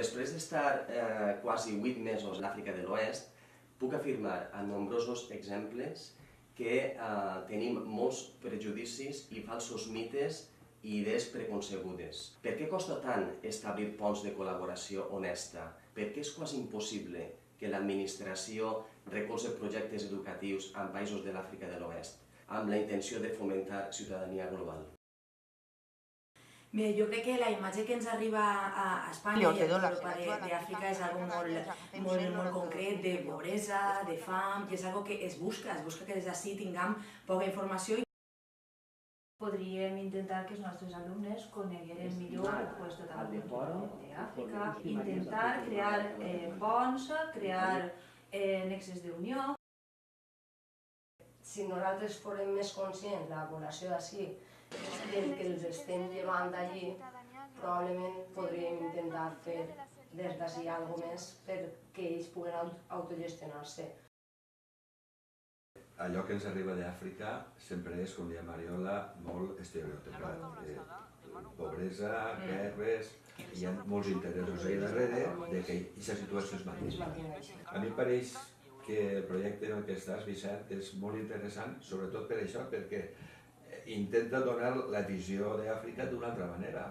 Després d'estar quasi 8 mesos a l'Àfrica de l'Oest, puc afirmar amb nombrosos exemples que tenim molts prejudicis i falsos mites i idees preconcebudes. Per què costa tant establir ponts de col·laboració honesta? Per què és quasi impossible que l'administració recolze projectes educatius en països de l'Àfrica de l'Oest amb la intenció de fomentar ciutadania global? Bé, jo crec que la imatge que ens arriba a Espanya i a Europa d'Àfrica és algo molt concret, de pobresa, de fam, i és algo que es busca que des d'ací tinguem poca informació. Podríem intentar que els nostres alumnes conegueren millor tota la cultura d'Àfrica, intentar crear ponts, crear nexes d'unió. Si nosaltres fórem més conscients, la població d'ací, del que els estem llevant d'allí, probablement podríem intentar fer des d'ací alguna més perquè ells puguen autogestionar-se. Allò que ens arriba d'Àfrica sempre és, com deia Mariola, molt estereotipat. Pobresa, guerres, hi ha molts interessos ahí darrere de que aquesta situació es mantingui. A mi pareix que el projecte en el que estàs, Vicent, és molt interessant, sobretot per això, perquè intenta donar la visió d'Àfrica d'una altra manera.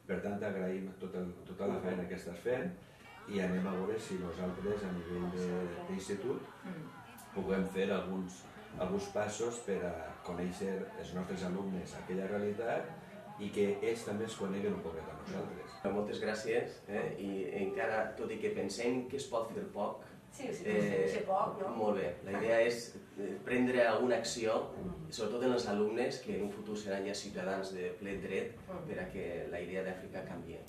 Per tant, t'agraïm tota la feina que estàs fent i anem a veure si nosaltres, a nivell d'institut, puguem fer alguns passos per a conèixer els nostres alumnes aquella realitat i que ells també es coneguen un poquet a nosaltres. Moltes gràcies, i encara, tot i que pensem que es pot fer poc, Sí, fer poc, no? Molt bé. La idea és prendre alguna acció, sobretot en els alumnes, que en un futur seran ja ciutadans de ple dret, per a que la idea d'Àfrica canvie.